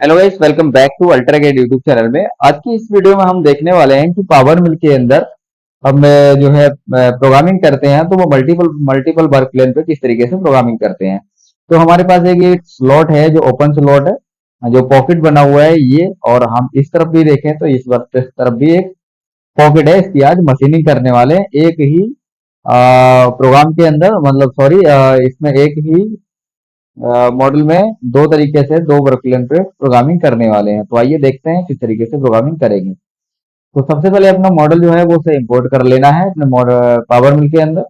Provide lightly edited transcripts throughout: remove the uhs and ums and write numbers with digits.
Hello guys, welcome back to ultra gate YouTube channel में। आज की इस वीडियो में हम देखने वाले हैं कि पावर मिल के अंदर हम जो है प्रोग्रामिंग करते हैं तो वो मल्टीपल मल्टीपल वर्क प्लेन पे किस तरीके से प्रोग्रामिंग करते हैं। तो हमारे पास एक ये स्लॉट है जो ओपन स्लॉट है, जो पॉकेट बना हुआ है ये। और हम इस तरफ भी देखें तो इस तरफ भी एक पॉकेट है। इसकी आज मशीनिंग करने वाले हैं एक ही प्रोग्राम के अंदर, मतलब सॉरी, इसमें एक ही मॉडल में दो तरीके से दो वर्क प्लेन पे प्रोग्रामिंग करने वाले हैं। तो आइए देखते हैं किस तरीके से प्रोग्रामिंग करेंगे। तो सबसे पहले अपना मॉडल जो है वो उसे इंपोर्ट कर लेना है अपने पावर मिल के अंदर।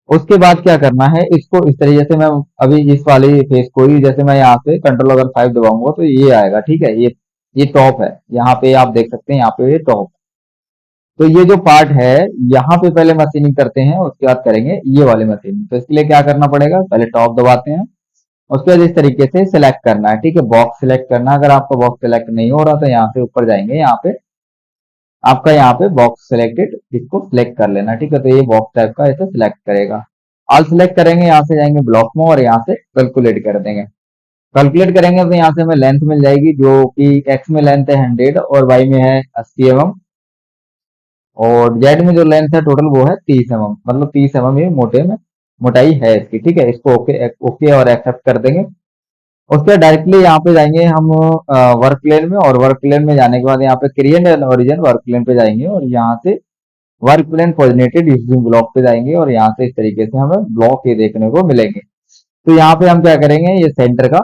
उसके बाद क्या करना है, इसको इस तरीके से मैं अभी इस वाली फेस को ही, जैसे मैं यहाँ पे कंट्रोल अगर 5 दबाऊंगा तो ये आएगा। ठीक है, ये टॉप है। यहाँ पे आप देख सकते हैं, यहाँ पे ये टॉप। तो ये जो पार्ट है, यहाँ पे पहले मशीनिंग करते हैं, उसके बाद करेंगे ये वाली मशीनिंग। तो इसके लिए क्या करना पड़ेगा, पहले टॉप दबाते हैं, उसके बाद इस तरीके से सिलेक्ट करना है। ठीक है, बॉक्स सिलेक्ट करना है। अगर आपका बॉक्स सिलेक्ट नहीं हो रहा तो यहाँ से ऊपर जाएंगे, यहाँ पे आपका यहाँ पे बॉक्स सिलेक्टेड, इसको सिलेक्ट कर लेना। ठीक है, तो ये बॉक्स टाइप का ऐसे सिलेक्ट करेगा। ऑल सिलेक्ट करेंगे, यहाँ से जाएंगे ब्लॉक में और यहाँ से कैलकुलेट कर देंगे। कैलकुलेट करेंगे तो यहाँ से हमें लेंथ मिल जाएगी, जो कि एक्स में लेंथ है 100 और वाई में है 80 mm, और जेड में जो लेंथ है टोटल वो है 30 mm। मतलब 30 mm ये मोटे में मोटाई है इसकी। ठीक है, इसको ओके ओके और एक्सेप्ट कर देंगे। उसके बाद डायरेक्टली यहाँ पे जाएंगे हम वर्क प्लेन में, और वर्क प्लेन में जाने के बाद यहाँ पे create and origin work plane पे जाएंगे, और यहाँ से work plane coordinated using block पे जाएंगे, और यहाँ से इस तरीके से हमें ब्लॉक ये देखने को मिलेंगे। तो यहाँ पे हम क्या करेंगे, ये सेंटर का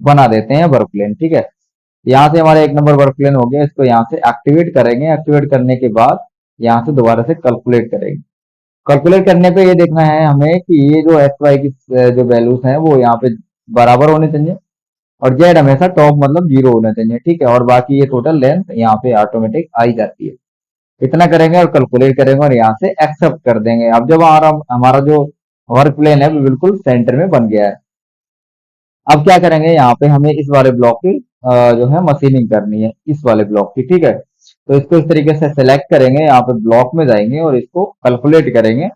बना देते हैं वर्क प्लेन। ठीक है, यहाँ से हमारा एक नंबर वर्क प्लेन हो गया। इसको यहाँ से एक्टिवेट करेंगे। एक्टिवेट करने के बाद यहाँ से दोबारा से कैलकुलेट करेंगे। कैलकुलेट करने पे ये देखना है हमें कि ये जो एक्स वाई की जो वैल्यूज हैं वो यहाँ पे बराबर होने चाहिए, और जेड हमेशा टॉप मतलब 0 होना चाहिए। ठीक है, और बाकी ये टोटल लेंथ यहाँ पे ऑटोमेटिक आई जाती है। इतना करेंगे और कैलकुलेट करेंगे और यहाँ से एक्सेप्ट कर देंगे। अब जब हमारा हमारा जो वर्क प्लेन है वो बिल्कुल सेंटर में बन गया है। अब क्या करेंगे, यहाँ पे हमें इस वाले ब्लॉक की जो है मशीनिंग करनी है, इस वाले ब्लॉक की। ठीक है, तो इसको इस तरीके से सेलेक्ट करेंगे, यहाँ पे ब्लॉक में जाएंगे और इसको कैलकुलेट करेंगे।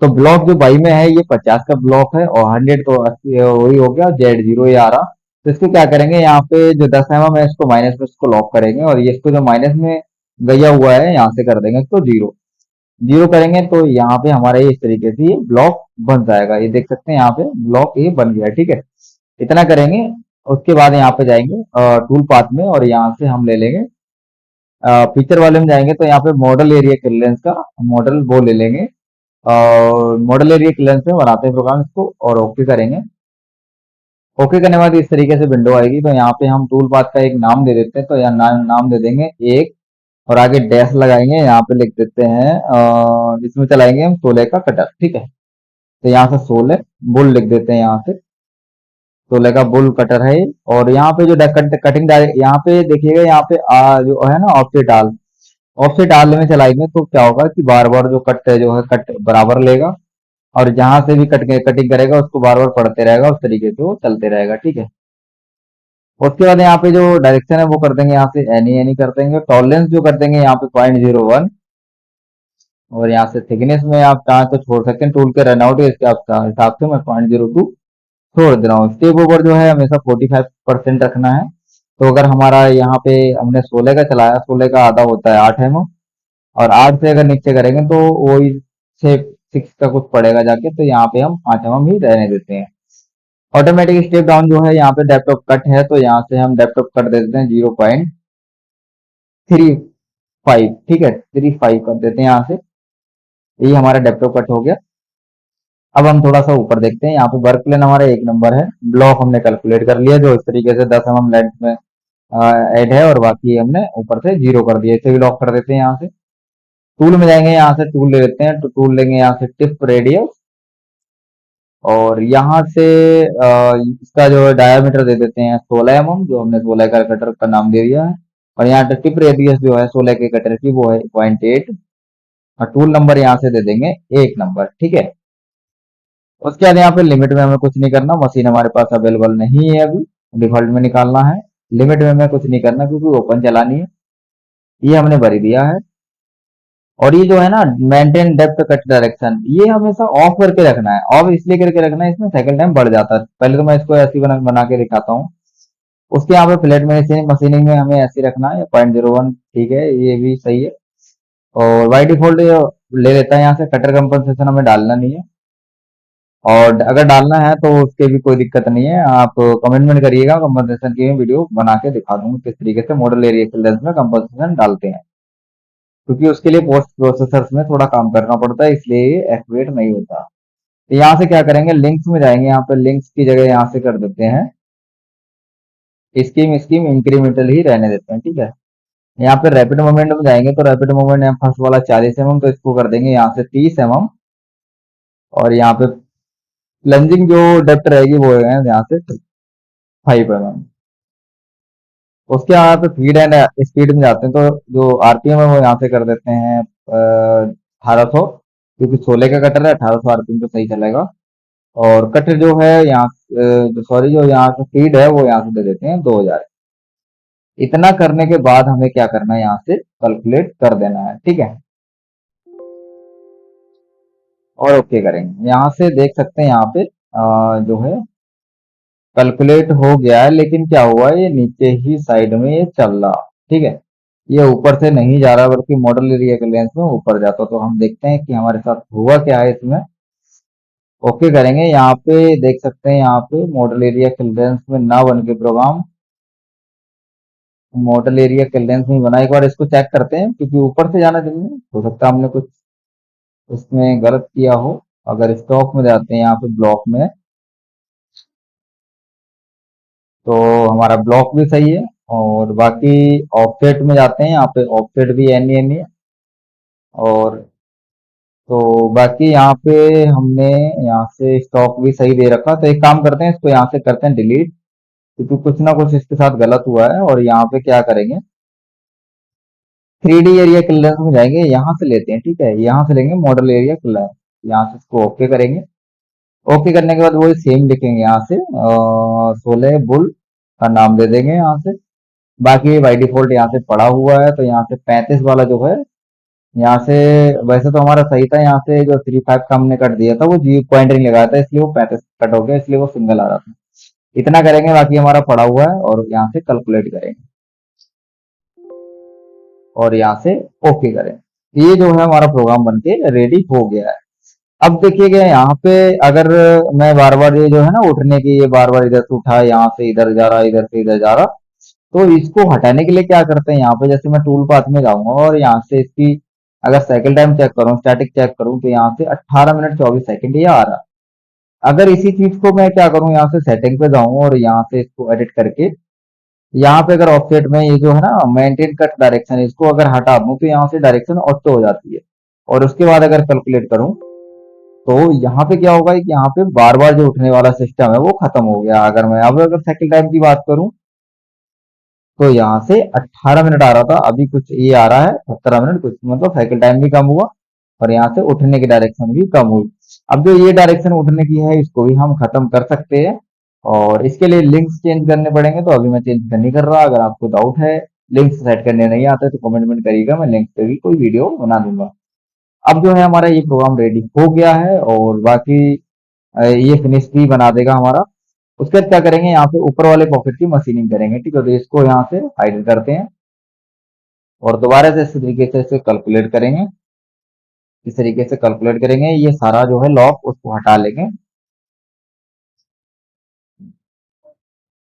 तो ब्लॉक जो बाई में है ये 50 का ब्लॉक है, और 100 तो 80 वही हो गया, जेड 0 ही आ रहा। तो इसको क्या करेंगे, यहाँ पे जो 10 mm है इसको माइनस में इसको लॉक करेंगे, और ये इसको जो माइनस में गया हुआ है यहाँ से कर देंगे इसको 0 0 करेंगे। तो यहाँ पे हमारा ये इस तरीके से ये ब्लॉक बन जाएगा। ये देख सकते हैं यहाँ पे ब्लॉक ये बन गया है। ठीक है, इतना करेंगे। उसके बाद यहाँ पे जाएंगे टूल पाथ में, और यहाँ से हम ले लेंगे फीचर वाले में जाएंगे, तो यहाँ पे मॉडल एरिया क्लियरेंस का मॉडल वो ले लेंगे, और मॉडल एरिया क्लियरेंस में बनाते हैं प्रोग्राम इसको, और ओके करेंगे। ओके करने के बाद इस तरीके से विंडो आएगी। तो यहाँ पे हम टूल पाथ का एक नाम दे देते हैं, तो यहाँ नाम दे देंगे एक, और आगे डैश लगाएंगे, यहाँ पे लिख देते हैं इसमें चलाएंगे हम 16 का कटर। ठीक है, तो यहाँ से 16 बुल लिख देते हैं, यहाँ से 16 का बुल कटर है। और यहाँ पे जो कटिंग यहाँ पे देखिएगा, यहाँ पे जो है ना ऑफसेट आल, ऑफसेट आल में चलाएंगे तो क्या होगा कि बार बार जो कट जो है कट बराबर लेगा, और जहां से भी कटिंग करेगा उसको बार बार पढ़ते रहेगा, उस तरीके से वो चलते रहेगा। ठीक है, उसके बाद यहाँ पे जो डायरेक्शन है वो कर देंगे, यहाँ से एनी एनी कर देंगे। टॉलरेंस जो कर देंगे यहाँ पे 0.01, और यहाँ से थिकनेस में आप चाहें तो छोड़ सकते हैं, टूल के रनआउट है इसके हिसाब से मैं 0.02 छोड़ दे रहा हूँ। स्टेप ओवर जो है हमेशा 45% रखना है। तो अगर हमारा यहाँ पे हमने 16 का चलाया, 16 का आधा होता है 8 mm, और 8 से अगर नीचे करेंगे तो वही 6 का कुछ पड़ेगा जाके, तो यहाँ पे हम 5 mm ही रहने देते हैं। ऑटोमेटिक स्टेप डाउन जो है यहाँ पे डेप्थ ऑफ कट है, तो यहाँ से हम डेप्थ ऑफ कट दे देते हैं 0.35। ठीक है, 35 कर देते हैं यहाँ से। यही हमारा डेप्थ ऑफ कट हो गया। अब हम थोड़ा सा ऊपर देखते हैं, यहाँ पे वर्क प्लेन हमारा एक नंबर है, ब्लॉक हमने कैलकुलेट कर लिया जो इस तरीके से 10 mm लेंथ में ऐड है, और बाकी हमने ऊपर से 0 कर दिया। इसे भी लॉक कर देते हैं। यहाँ से टूल में जाएंगे, यहाँ से टूल ले लेते हैं, तो टूल लेंगे यहाँ से टिप रेडियस, और यहाँ से इसका जो डायमीटर दे देते हैं 16 mm, जो हमने 16 का कटर का नाम दे दिया है। और यहाँ टिप रेडियस जो है 16 के कटर की वो है 0.8, और टूल नंबर यहाँ से दे देंगे 1 नंबर। ठीक है, उसके बाद यहाँ पे लिमिट में हमें कुछ नहीं करना, मशीन हमारे पास अवेलेबल नहीं है अभी, डिफॉल्ट में निकालना है। लिमिट में हमें कुछ नहीं करना क्योंकि ओपन चलानी है, ये हमने भर दिया है। और ये जो है ना मेंटेन डेप्थ कट डायरेक्शन, ये हमेशा ऑफ करके रखना है। ऑफ इसलिए करके रखना है, इसमें सेकंड टाइम बढ़ जाता है। पहले तो मैं इसको ऐसे बना के दिखाता हूँ। उसके यहाँ पे फ्लैट मशीनिंग मशीनिंग में हमें ऐसे रखना है 0.01, ठीक है, ये भी सही है। और बाई डिफॉल्ट ले लेता है यहाँ से, कटर कंपनसेशन हमें डालना नहीं है। और अगर डालना है तो उसके भी कोई दिक्कत नहीं है, आप कमेंटमेंट करिएगा, कंपनसेशन की मैं वीडियो बना के दिखा दूंगा किस तरीके से मॉडल एरिया एक्सीलेंस में कंपनसेशन डालते हैं, क्योंकि उसके लिए पोस्ट प्रोसेसर्स में थोड़ा काम करना पड़ता है, इसलिए ये एक्टिवेट नहीं होता। तो यहाँ से क्या करेंगे, लिंक्स में जाएंगे, यहाँ पे लिंक्स की जगह यहाँ से कर देते हैं स्कीम स्कीम इंक्रीमेंटल ही रहने देते हैं, ठीक है। यहाँ पे रैपिड मूवमेंट में जाएंगे तो रैपिड मूवमेंट यहाँ फर्स्ट वाला 40 mm, तो इसको कर देंगे यहाँ से 30 mm। और यहाँ पे प्लंजिंग जो डेप्थ रहेगी वो है यहाँ से 5 mm। उसके यहाँ पे फीड एंड स्पीड में जाते हैं तो जो आरपीएम है वो यहाँ से कर देते हैं 1800, क्योंकि 16 का कटर है, 1800 आरपीएम तो सही चलेगा। और कटर जो है यहाँ जो सॉरी जो यहाँ से फीड है वो यहाँ से दे देते हैं 2000। इतना करने के बाद हमें क्या करना है, यहाँ से कैलकुलेट कर देना है, ठीक है। और ओके करेंगे, यहाँ से देख सकते हैं यहाँ पे जो है कैलकुलेट हो गया है, लेकिन क्या हुआ, ये नीचे ही साइड में ये चल रहा, ठीक है। ये ऊपर से नहीं जा रहा बल्कि मॉडल एरिया के लेंस में ऊपर जाता, तो हम देखते हैं कि हमारे साथ हुआ क्या है इसमें। ओके करेंगे, यहाँ पे देख सकते हैं, यहाँ पे मॉडल एरिया क्लियरेंस में ना बन के प्रोग्राम मॉडल एरिया क्लियरेंस में बना। एक बार इसको चेक करते हैं, क्योंकि ऊपर से जाना चाहिए, हो सकता है हमने कुछ इसमें गलत किया हो। अगर स्टॉक में जाते हैं यहाँ पे ब्लॉक में, तो हमारा ब्लॉक भी सही है। और बाकी ऑफसेट में जाते हैं, यहाँ पे ऑफसेट भी एन एन है। और तो बाकी यहाँ पे हमने यहाँ से स्टॉक भी सही दे रखा, तो एक काम करते हैं, इसको यहाँ से करते हैं डिलीट, क्योंकि कुछ ना कुछ इसके साथ गलत हुआ है। और यहाँ पे क्या करेंगे, 3D एरिया क्लियरेंस में जाएंगे, यहाँ से लेते हैं, ठीक है, यहाँ से लेंगे मॉडल एरिया क्लियरेंस, यहाँ से इसको ओके करेंगे। ओके करने के बाद वो सेम लिखेंगे, यहाँ से 16 बुल का नाम दे देंगे यहाँ से। बाकी बाई डिफॉल्ट यहाँ से पड़ा हुआ है, तो यहाँ से 35 वाला जो है, यहाँ से वैसे तो हमारा सही था, यहाँ से जो 35 का हमने कट दिया था वो जी पॉइंट नहीं लगाया था, इसलिए वो 35 कट हो गया, इसलिए वो सिंगल आ रहा था। इतना करेंगे, बाकी हमारा पड़ा हुआ है, और यहाँ से कैलकुलेट करेंगे और यहाँ से ओके करें। ये जो है हमारा प्रोग्राम बनके रेडी हो गया है। अब देखिएगा यहाँ पे, अगर मैं बार बार ये जो है ना उठने की, ये बार बार इधर से उठा, यहाँ से इधर जा रहा, इधर से इधर जा रहा, तो इसको हटाने के लिए क्या करते हैं, यहाँ पे जैसे मैं टूल पाथ में जाऊंगा और यहाँ से इसकी अगर साइकिल टाइम चेक करूं, स्टैटिक चेक करूं, तो यहाँ से 18 मिनट 24 सेकंड ये आ रहा। अगर इसी चीज को मैं क्या करूं, यहाँ से सेटिंग पे जाऊं और यहाँ से इसको एडिट करके, यहाँ पे अगर ऑफसेट में ये जो है ना मेंटेन कट डायरेक्शन, इसको अगर हटा दूं तो यहाँ से डायरेक्शन ऑटो हो जाती है। और उसके बाद अगर कैलकुलेट करूं, तो यहाँ पे क्या होगा कि यहाँ पे बार बार जो उठने वाला सिस्टम है वो खत्म हो गया। अगर मैं अब अगर साइकिल टाइम की बात करूं, तो यहाँ से 18 मिनट आ रहा था, अभी कुछ ये आ रहा है 17 मिनट कुछ, मतलब साइकिल टाइम भी कम हुआ और यहाँ से उठने की डायरेक्शन भी कम हुई। अब जो ये डायरेक्शन उठने की है, इसको भी हम खत्म कर सकते हैं। और इसके लिए लिंक्स चेंज करने पड़ेंगे, तो अभी मैं चेंज नहीं कर रहा। अगर आपको डाउट है, लिंक्स सेट करने नहीं आते, तो कमेंट करिएगा, मैं लिंक पे भी कोई वीडियो बना दूंगा। अब जो है हमारा ये प्रोग्राम रेडी हो गया है, और बाकी ये फिनिश भी बना देगा हमारा। उसके बाद क्या करेंगे, यहाँ पे ऊपर वाले पॉकेट की मशीनिंग करेंगे, ठीक है। तो इसको यहाँ से हाइड करते हैं और दोबारा से इसी तरीके से इसे कैलकुलेट करेंगे। इस तरीके से कैलकुलेट करेंगे, ये सारा जो है लॉक उसको हटा लेंगे।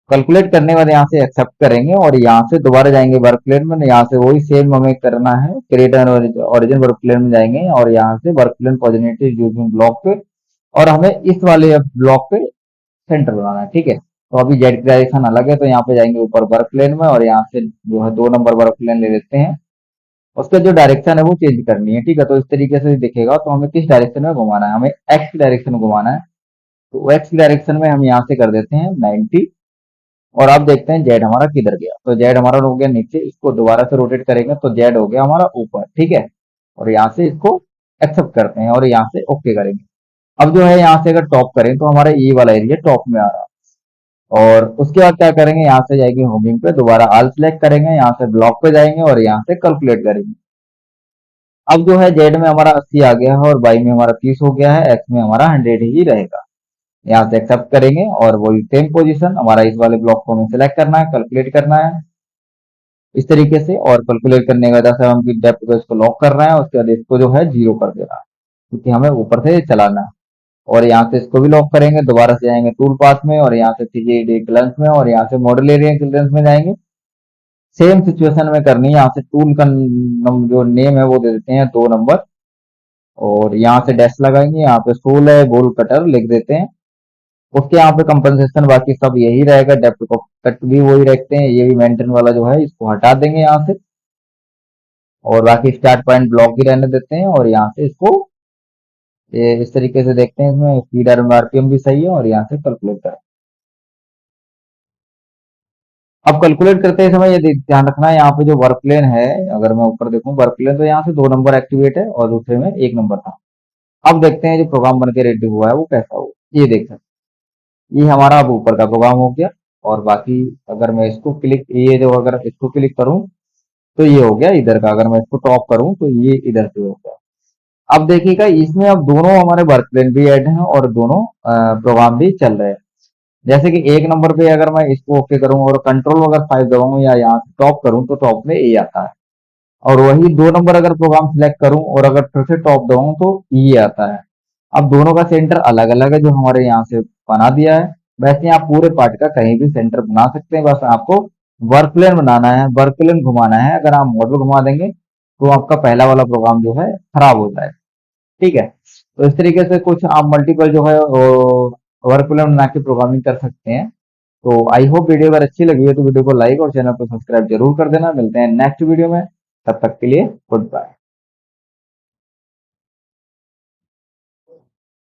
कैलकुलेट करने के बाद यहाँ से एक्सेप्ट करेंगे और यहाँ से दोबारा जाएंगे वर्क प्लेन में। यहाँ से वही सेम हमें करना है, create and origin work plane में जाएंगे और यहाँ से work plane positive using block पे, और हमें इस वाले ब्लॉक पे सेंटर बनाना है, ठीक है। तो अभी जेड डायरेक्शन अलग है, तो यहाँ पे जाएंगे ऊपर वर्क प्लेन में और यहाँ से जो है 2 नंबर वर्क प्लेन ले लेते हैं। उसका जो डायरेक्शन है वो चेंज करनी है, ठीक है। तो इस तरीके से दिखेगा, तो हमें किस डायरेक्शन में घुमाना है, हमें एक्स की डायरेक्शन में घुमाना है। तो एक्स की डायरेक्शन में हम यहाँ से कर देते हैं 90। और अब देखते हैं जेड हमारा किधर गया, तो जेड हमारा हो गया नीचे, इसको दोबारा से रोटेट करेंगे तो जेड हो गया हमारा ऊपर, ठीक है। और यहाँ से इसको एक्सेप्ट करते हैं और यहाँ से ओके करेंगे। अब जो है यहाँ से अगर टॉप करें, तो हमारा ये वाला एरिया टॉप में आ रहा है। और उसके बाद क्या करेंगे, यहाँ से जाएंगे होमिंग पे, दोबारा आल सेलेक्ट करेंगे, यहाँ से ब्लॉक पे जाएंगे और यहाँ से कैलकुलेट करेंगे। अब जो है जेड में हमारा 80 आ गया है और वाई में हमारा 30 हो गया है, एक्स में हमारा 100 ही रहेगा। यहाँ से एक्सेप्ट करेंगे और वही सेम पोजीशन हमारा इस वाले ब्लॉक को हमें सिलेक्ट करना है, कैलकुलेट करना है इस तरीके से। और कैलकुलेट करने के बाद जैसे हम डेप्थ को इसको लॉक कर रहे हैं, उसके बाद इसको जो है जीरो कर देना है, क्योंकि हमें ऊपर से चलाना है। और यहाँ से इसको भी लॉक करेंगे, दोबारा से जाएंगे टूल पाथ में और यहाँ से टीजीडी क्लियरेंस में और यहाँ से मॉडल एरिया क्लियरेंस में जाएंगे। सेम सिचुएशन में करनी है। यहाँ से टूल का जो नेम है वो दे देते हैं 2 नंबर और यहाँ से डैश लगाएंगे, यहाँ पे 16 बोल कटर लिख देते हैं। उसके यहाँ पे कंपनसेशन बाकी सब यही रहेगा, डेप्थ को कट भी वही रखते हैं, ये भी मेंटेन वाला जो है इसको हटा देंगे यहाँ से। और बाकी स्टार्ट पॉइंट ब्लॉक ही रहने देते हैं और यहाँ से इसको ये इस तरीके से देखते हैं, इसमें स्पीड आरपीएम भी सही है और यहाँ से कैलकुलेट करें। अब कैलकुलेट करते समय ये ध्यान रखना है, यहाँ पे जो वर्क प्लेन है, अगर मैं ऊपर देखूं वर्क प्लेन तो यहाँ से 2 नंबर एक्टिवेट है और दूसरे में 1 नंबर था। अब देखते हैं जो प्रोग्राम बन के रेडी हुआ है वो कैसा हो, ये देख सकते हैं। ये हमारा अब ऊपर का प्रोग्राम हो गया। और बाकी अगर मैं इसको क्लिक, ये जो अगर इसको क्लिक करूं तो ये हो गया इधर का, अगर मैं इसको टॉप करूं तो ये इधर से हो गया। अब देखिएगा इसमें अब दोनों हमारे वर्क प्लेन भी ऐड हैं और दोनों प्रोग्राम भी चल रहे हैं। जैसे कि 1 नंबर पे अगर मैं इसको ओके करूं और कंट्रोल अगर 5 दबाऊं या यहाँ से टॉप करूं तो टॉप में ए आता है। और वही 2 नंबर अगर प्रोग्राम सिलेक्ट करूं और अगर फिर से टॉप दबाऊं तो ये आता है। अब दोनों का सेंटर अलग अलग है जो हमारे यहाँ से बना दिया है। वैसे आप पूरे पार्ट का कहीं भी सेंटर बना सकते हैं, बस आपको वर्क प्लेन बनाना है, वर्क प्लेन घुमाना है। अगर आप मॉडल घुमा देंगे तो आपका पहला वाला प्रोग्राम जो है खराब होता है। ठीक है, तो इस तरीके से कुछ आप मल्टीपल जो है वर्क प्लेन बना के प्रोग्रामिंग कर सकते हैं। तो आई होप वीडियो अगर अच्छी लगी है तो वीडियो को लाइक और चैनल को सब्सक्राइब जरूर कर देना। मिलते हैं नेक्स्ट वीडियो में, तब तक के लिए गुड बाय।